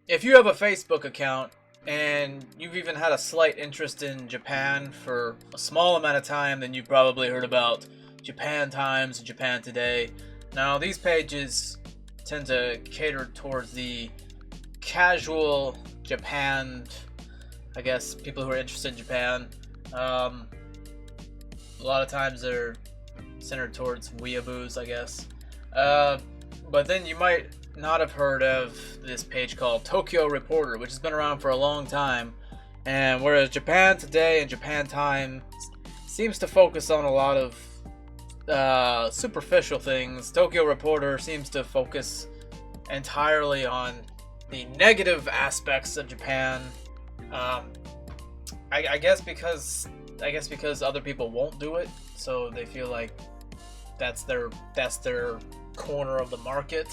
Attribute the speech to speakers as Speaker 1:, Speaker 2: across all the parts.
Speaker 1: if you have a Facebook account and you've even had a slight interest in Japan for a small amount of time, then you've probably heard about Japan Times and Japan Today. Now, these pages tend to cater towards the casual Japan, I guess, people who are interested in Japan. A lot of times they're centered towards weeaboos, I guess. But then you might not have heard of this page called Tokyo Reporter, which has been around for a long time. And whereas Japan Today and Japan Times seems to focus on a lot of superficial things, Tokyo Reporter seems to focus entirely on the negative aspects of Japan. I guess because other people won't do it, so they feel like that's their corner of the market.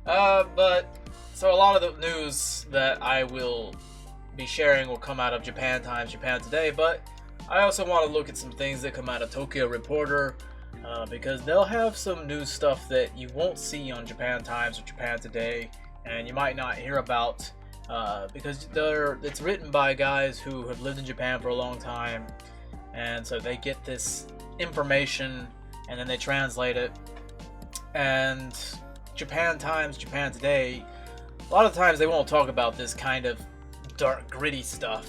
Speaker 1: But so a lot of the news that I will be sharing will come out of Japan Times, Japan Today, but I also want to look at some things that come out of Tokyo Reporter, because they'll have some news stuff that you won't see on Japan Times or Japan Today, and you might not hear about, because it's written by guys who have lived in Japan for a long time, and so they get this information and then they translate it. And Japan Times, Japan Today, a lot of times they won't talk about this kind of dark, gritty stuff,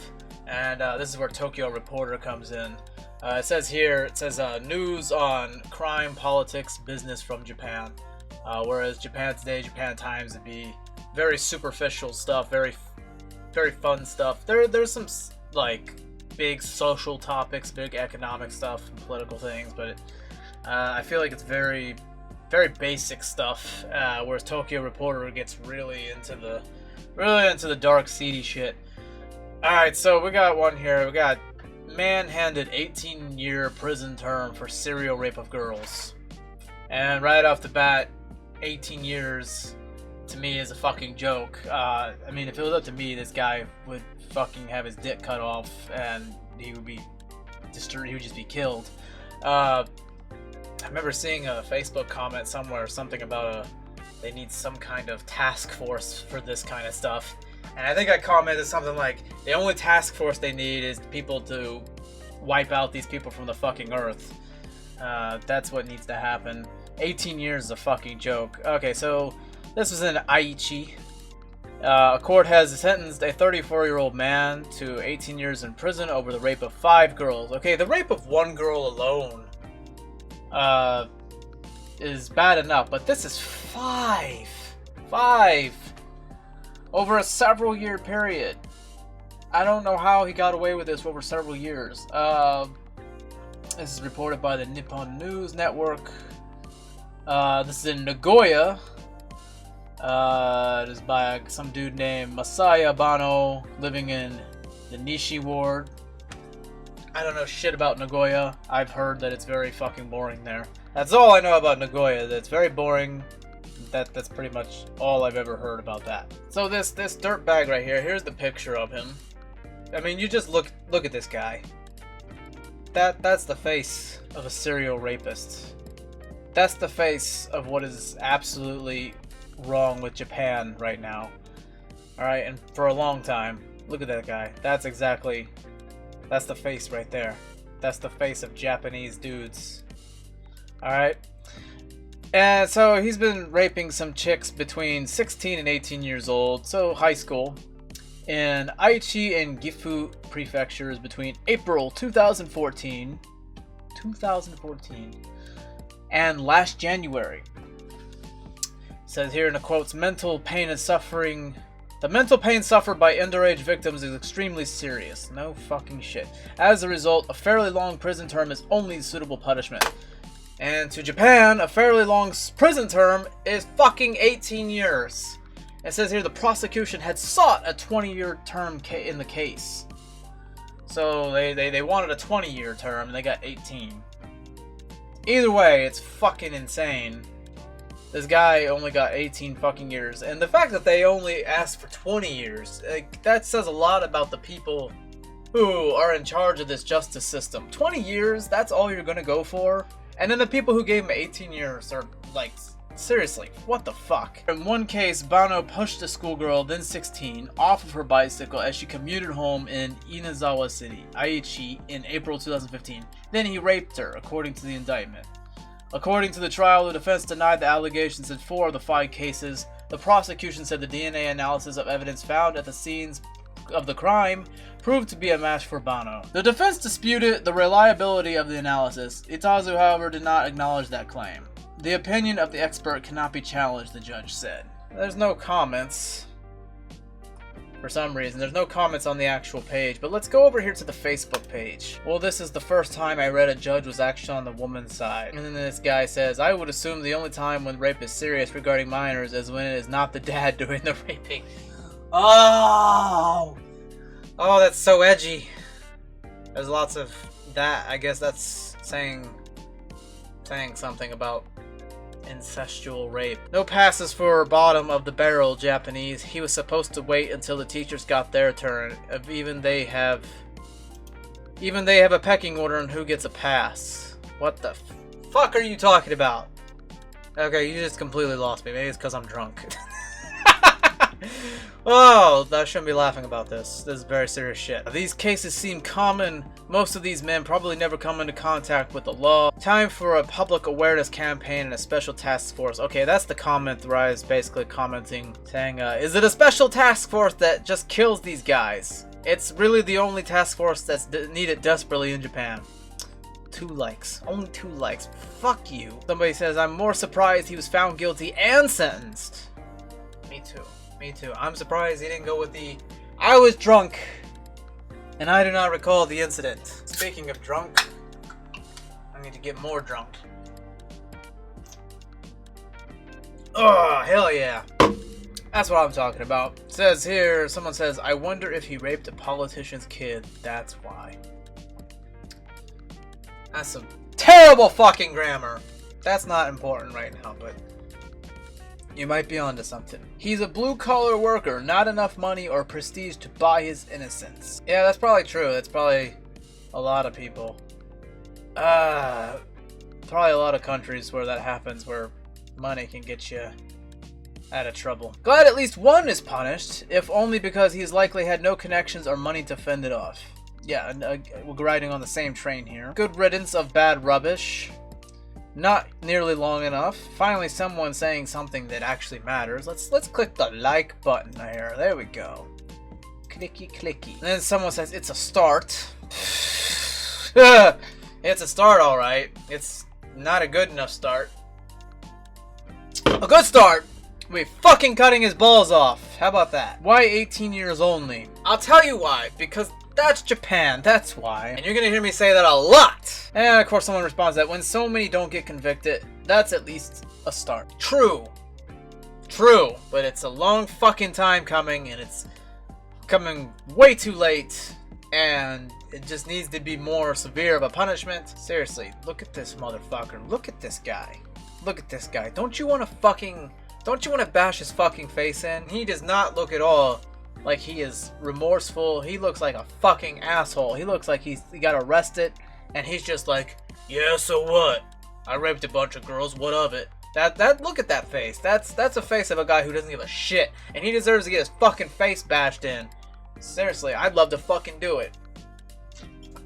Speaker 1: and this is where Tokyo Reporter comes in. It says news on crime, politics, business from Japan, whereas Japan Today, Japan Times would be very superficial stuff, very fun stuff. There's some like big social topics, big economic stuff, and political things, but I feel like it's very basic stuff, whereas Tokyo Reporter gets really into the dark, seedy shit. Alright, so we got one here. We got man handed 18-year prison term for serial rape of girls. And right off the bat, 18 years to me is a fucking joke. I mean, if it was up to me, this guy would fucking have his dick cut off and he would just be killed. I remember seeing a Facebook comment somewhere, something about they need some kind of task force for this kind of stuff. And I think I commented something like, the only task force they need is people to wipe out these people from the fucking earth. That's what needs to happen. 18 years is a fucking joke. Okay, so this was in Aichi. A court has sentenced a 34-year-old man to 18 years in prison over the rape of 5 girls. Okay, the rape of 1 girl alone is bad enough, but this is 5 over a several year period. I don't know how he got away with this for over several years. This is reported by the Nippon News Network. This is in Nagoya. It is by some dude named Masaya Bano, living in the Nishi ward. I don't know shit about Nagoya. I've heard that it's very fucking boring there. That's all I know about Nagoya. That's very boring. That's pretty much all I've ever heard about that. So this dirtbag right here, here's the picture of him. I mean, you just look at this guy. That's the face of a serial rapist. That's the face of what is absolutely wrong with Japan right now. Alright, and for a long time. Look at that guy. That's the face right there. That's the face of Japanese dudes. Alright? And so he's been raping some chicks between 16 and 18 years old, so high school, in Aichi and Gifu prefectures between April 2014 and last January. It says here in the quotes, the mental pain suffered by underage victims is extremely serious. No fucking shit. As a result, a fairly long prison term is only suitable punishment. And to Japan, a fairly long prison term is fucking 18 years. It says here the prosecution had sought a 20-year term in the case. So they wanted a 20-year term and they got 18. Either way, it's fucking insane. This guy only got 18 fucking years. And the fact that they only asked for 20 years, that says a lot about the people who are in charge of this justice system. 20 years, that's all you're gonna go for? And then the people who gave him 18 years are like Seriously, what the fuck? In one case, Bano pushed a schoolgirl, then 16, off of her bicycle as she commuted home in Inazawa City, Aichi, in April 2015. Then he raped her, according to the indictment. According to the trial, the defense denied the allegations in 4 of the 5 cases. The prosecution said the DNA analysis of evidence found at the scenes of the crime proved to be a match for Bano. The defense disputed the reliability of the analysis. Itazu, however, did not acknowledge that claim. The opinion of the expert cannot be challenged, the judge said. There's no comments. For some reason, there's no comments on the actual page, but let's go over here to the Facebook page. Well, this is the first time I read a judge was actually on the woman's side. And then this guy says, I would assume the only time when rape is serious regarding minors is when it is not the dad doing the raping. Oh! Oh, that's so edgy. There's lots of that. I guess that's saying something about incestual rape. No passes for bottom of the barrel, Japanese. He was supposed to wait until the teachers got their turn. Even they have a pecking order on who gets a pass. What the fuck are you talking about? Okay, you just completely lost me. Maybe it's because I'm drunk. Oh, I shouldn't be laughing about this. This is very serious shit. These cases seem common. Most of these men probably never come into contact with the law. Time for a public awareness campaign and a special task force. Okay, that's the comment where I was basically commenting, saying, is it a special task force that just kills these guys? It's really the only task force that's needed desperately in Japan. 2 likes. Only 2 likes. Fuck you. Somebody says, I'm more surprised he was found guilty and sentenced. Me too. Me too. I'm surprised he didn't go with the I was drunk and I do not recall the incident. Speaking of drunk, I need to get more drunk. Oh, hell yeah. That's what I'm talking about. It says here, someone says, I wonder if he raped a politician's kid. That's why. That's some terrible fucking grammar. That's not important right now, but you might be onto something. He's a blue-collar worker, not enough money or prestige to buy his innocence. Yeah, that's probably true. That's probably a lot of people. Probably a lot of countries where that happens, where money can get you out of trouble. Glad at least one is punished, if only because he's likely had no connections or money to fend it off. Yeah, we're riding on the same train here. Good riddance of bad rubbish. Not nearly long enough. Finally, someone saying something that actually matters. Let's click the like button here. There we go. Clicky clicky. And then someone says it's a start. It's a start, all right. It's not a good enough start. A good start. We fucking cutting his balls off. How about that? Why 18 years only? I'll tell you why. Because that's Japan, that's why. And you're gonna hear me say that a lot. And of course someone responds that when so many don't get convicted, that's at least a start. True. True. But it's a long fucking time coming, and it's coming way too late, and it just needs to be more severe of a punishment. Seriously, look at this motherfucker. Look at this guy. Look at this guy. Don't you want to bash his fucking face in? He does not look at all like he is remorseful. He looks like a fucking asshole. He looks like he got arrested and he's just like, yeah, so what? I raped a bunch of girls, what of it? Look at that face. That's a face of a guy who doesn't give a shit, and he deserves to get his fucking face bashed in. Seriously, I'd love to fucking do it.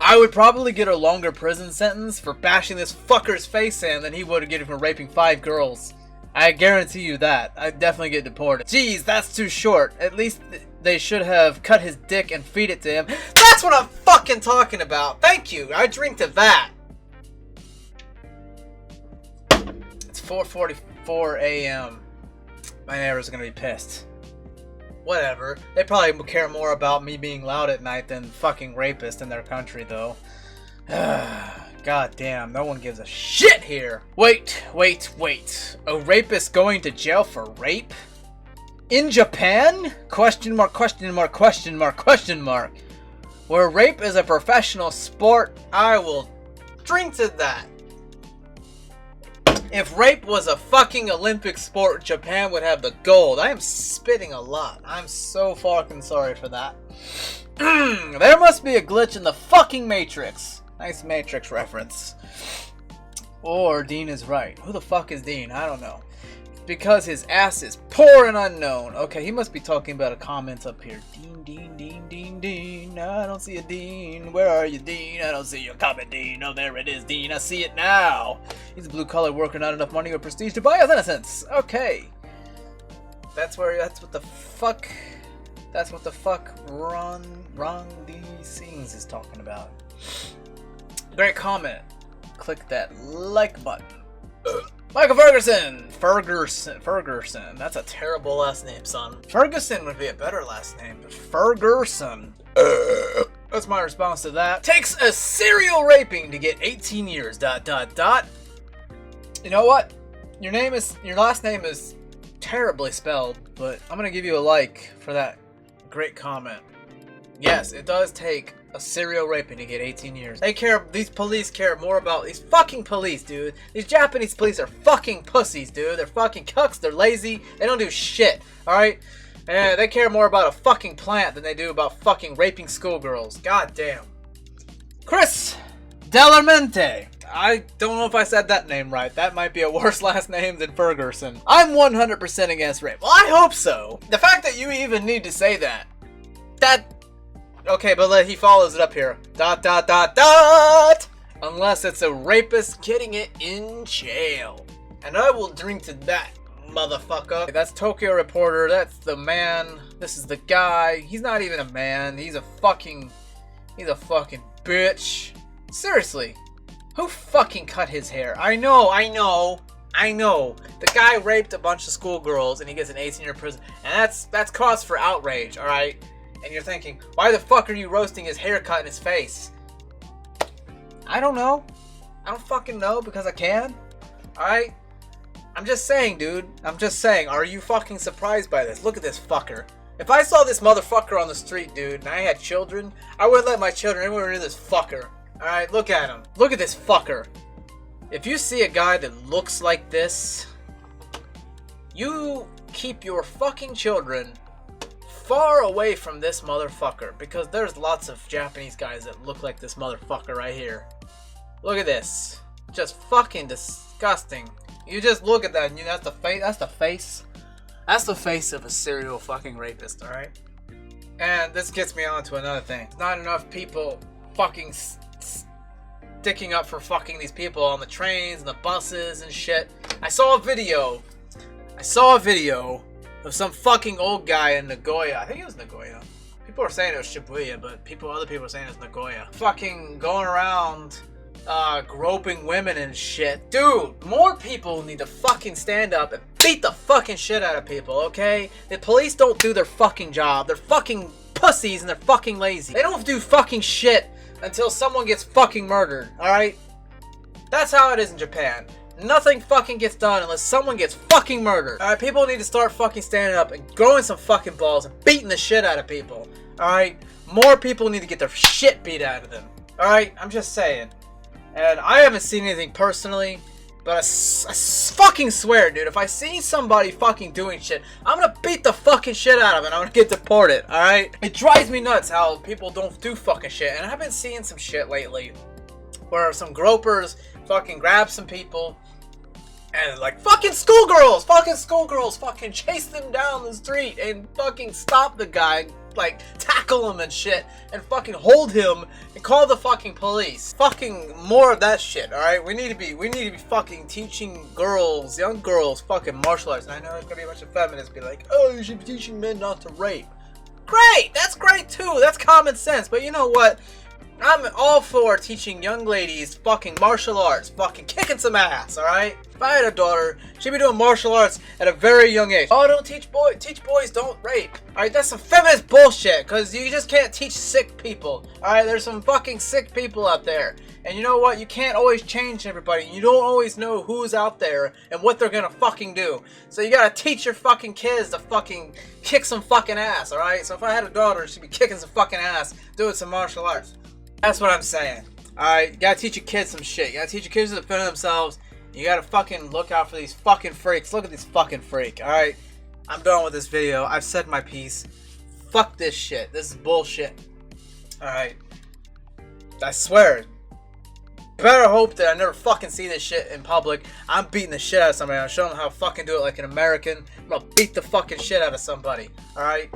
Speaker 1: I would probably get a longer prison sentence for bashing this fucker's face in than he would get for raping 5 girls. I guarantee you that. I'd definitely get deported. Jeez, that's too short. At least they should have cut his dick and feed it to him. That's what I'm fucking talking about. Thank you. I drink to that. It's 4:44 a.m. My neighbors are gonna be pissed. Whatever. They probably care more about me being loud at night than fucking rapists in their country, though. God damn, no one gives a shit here. Wait. A rapist going to jail for rape? In Japan? Question mark, question mark, question mark, question mark. Where rape is a professional sport, I will drink to that. If rape was a fucking Olympic sport, Japan would have the gold. I am spitting a lot. I'm so fucking sorry for that. There must be a glitch in the fucking Matrix. Nice Matrix reference. Or Dean is right. Who the fuck is Dean? I don't know. because his ass is poor and unknown. Okay, he must be talking about a comment up here. Dean, Dean, Dean, Dean, Dean. I don't see a Dean. Where are you, Dean? I don't see your comment, Dean. Oh, there it is, Dean. I see it now. He's a blue-collar worker, not enough money or prestige to buy his innocence. Okay. That's what the fuck Ron D. Sings is talking about. Great comment. Click that like button. Michael Ferguson. That's a terrible last name, son. Ferguson would be a better last name, but Ferguson. That's my response to that. Takes a serial raping to get 18 years. ... You know what? Your last name is terribly spelled, but I'm gonna give you a like for that great comment. Yes, it does take a serial raping to get 18 years. These police care more about these fucking police, dude. These Japanese police are fucking pussies, dude. They're fucking cucks, they're lazy, they don't do shit, alright? And they care more about a fucking plant than they do about fucking raping schoolgirls. God damn. Chris Delarmente. I don't know if I said that name right. That might be a worse last name than Ferguson. I'm 100% against rape. Well, I hope so. The fact that you even need to say that. Okay, but he follows it up here. ... Unless it's a rapist getting it in jail. And I will drink to that, motherfucker. That's Tokyo Reporter. That's the man. This is the guy. He's not even a man. He's a fucking bitch. Seriously. Who fucking cut his hair? I know. The guy raped a bunch of schoolgirls and he gets an 18-year prison. And that's cause for outrage, alright? And you're thinking, why the fuck are you roasting his haircut and his face? I don't know. I don't fucking know because I can. Alright? I'm just saying, dude. I'm just saying, are you fucking surprised by this? Look at this fucker. If I saw this motherfucker on the street, dude, and I had children, I wouldn't let my children anywhere near this fucker. Alright, look at him. Look at this fucker. If you see a guy that looks like this, you keep your fucking children far away from this motherfucker, because there's lots of Japanese guys that look like this motherfucker right here. Look at this. Just fucking disgusting. You just look at that and that's the face. That's the face of a serial fucking rapist, alright? And this gets me on to another thing. Not enough people fucking sticking up for fucking these people on the trains and the buses and shit. I saw a video of some fucking old guy in Nagoya. I think it was Nagoya. People are saying it was Shibuya, but other people are saying it was Nagoya. Fucking going around groping women and shit. Dude, more people need to fucking stand up and beat the fucking shit out of people, okay? The police don't do their fucking job. They're fucking pussies and they're fucking lazy. They don't do fucking shit until someone gets fucking murdered, alright? That's how it is in Japan. Nothing fucking gets done unless someone gets fucking murdered. Alright, people need to start fucking standing up and growing some fucking balls and beating the shit out of people. Alright? More people need to get their shit beat out of them. Alright? I'm just saying. And I haven't seen anything personally, but I fucking swear, dude, if I see somebody fucking doing shit, I'm gonna beat the fucking shit out of it. I'm gonna get deported, alright? It drives me nuts how people don't do fucking shit. And I've been seeing some shit lately where some gropers fucking grab some people and like fucking schoolgirls fucking chase them down the street and fucking stop the guy, like tackle him and shit and fucking hold him and call the fucking police. Fucking more of that shit, alright? We need to be fucking teaching girls, young girls, fucking martial arts. And I know there's gonna be a bunch of feminists be like, oh, you should be teaching men not to rape. Great! That's great too! That's common sense, but you know what? I'm all for teaching young ladies fucking martial arts, fucking kicking some ass, alright? If I had a daughter, she'd be doing martial arts at a very young age. Oh, don't teach boys don't rape. Alright, that's some feminist bullshit, because you just can't teach sick people. Alright, there's some fucking sick people out there. And you know what? You can't always change everybody. You don't always know who's out there and what they're gonna fucking do. So you gotta teach your fucking kids to fucking kick some fucking ass, alright? So if I had a daughter, she'd be kicking some fucking ass, doing some martial arts. That's what I'm saying. Alright, you gotta teach your kids some shit. You gotta teach your kids to defend themselves. You gotta fucking look out for these fucking freaks. Look at this fucking freak, alright? I'm done with this video. I've said my piece. Fuck this shit. This is bullshit. Alright. I swear. better hope that I never fucking see this shit in public. I'm beating the shit out of somebody. I'm showing them how to fucking do it like an American. I'm gonna beat the fucking shit out of somebody. Alright?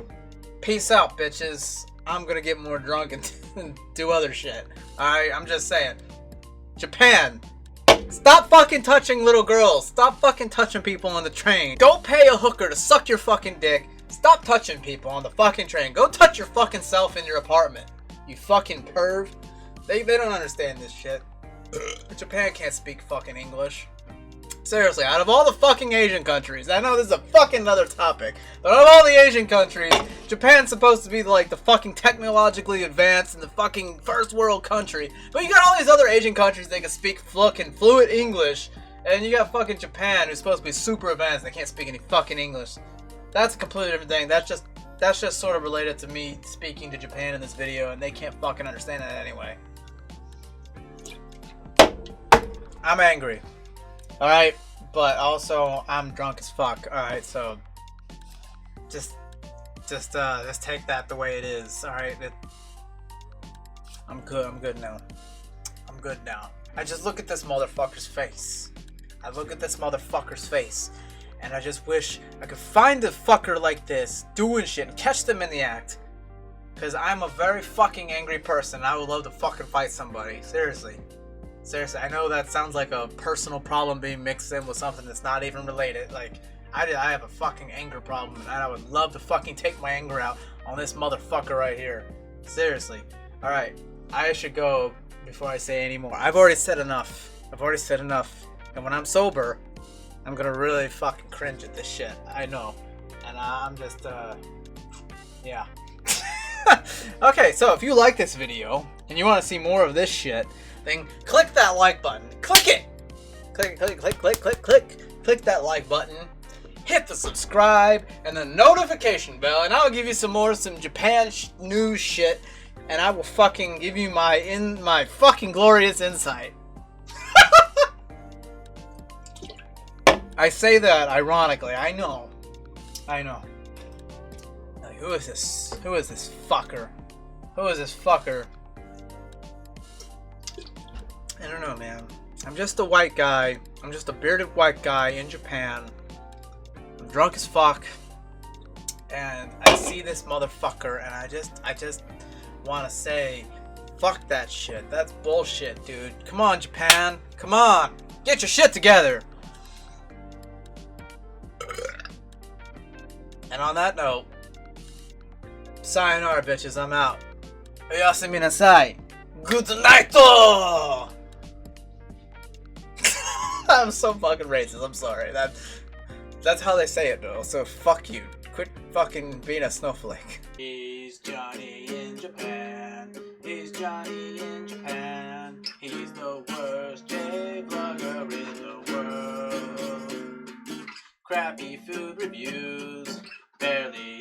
Speaker 1: Peace out, bitches. I'm gonna get more drunk and do other shit. Alright? I'm just saying. Japan. Stop fucking touching little girls. Stop fucking touching people on the train. Don't pay a hooker to suck your fucking dick. Stop touching people on the fucking train. Go touch your fucking self in your apartment. You fucking perv. They don't understand this shit. Japan can't speak fucking English. Seriously, out of all the fucking Asian countries, I know this is a fucking other topic, but out of all the Asian countries, Japan's supposed to be like the fucking technologically advanced and the fucking first world country. But you got all these other Asian countries that can speak fucking fluent English, and you got fucking Japan who's supposed to be super advanced and they can't speak any fucking English. That's a completely different thing. That's just sort of related to me speaking to Japan in this video, and they can't fucking understand it anyway. I'm angry. Alright, but also I'm drunk as fuck. Alright, so just take that the way it is. Alright, I'm good now. I'm good now. I just look at this motherfucker's face. I look at this motherfucker's face, and I just wish I could find a fucker like this doing shit and catch them in the act. Cause I'm a very fucking angry person. I would love to fucking fight somebody. Seriously. Seriously, I know that sounds like a personal problem being mixed in with something that's not even related. Like, I have a fucking anger problem, and I would love to fucking take my anger out on this motherfucker right here. Seriously. Alright, I should go before I say any more. I've already said enough. And when I'm sober, I'm gonna really fucking cringe at this shit. I know. And I'm just, yeah. Okay, so if you like this video, and you want to see more of this shit, then click that like button. Click it! Click that like button. Hit the subscribe and the notification bell, and I'll give you some Japan news shit, and I will fucking give you my fucking glorious insight. I say that ironically. I know. Like, who is this fucker? I don't know, man. I'm just a white guy. I'm just a bearded white guy in Japan. I'm drunk as fuck. And I see this motherfucker, and I just want to say, fuck that shit. That's bullshit, dude. Come on, Japan. Come on. Get your shit together. And on that note, sayonara, bitches. I'm out. Oyasumi nasai. Good night. I'm so fucking racist. I'm sorry. That's how they say it, though. So fuck you. Quit fucking being a snowflake. He's Johnny in Japan. He's Johnny in Japan. He's the worst J-vlogger in the world. Crappy food reviews. Barely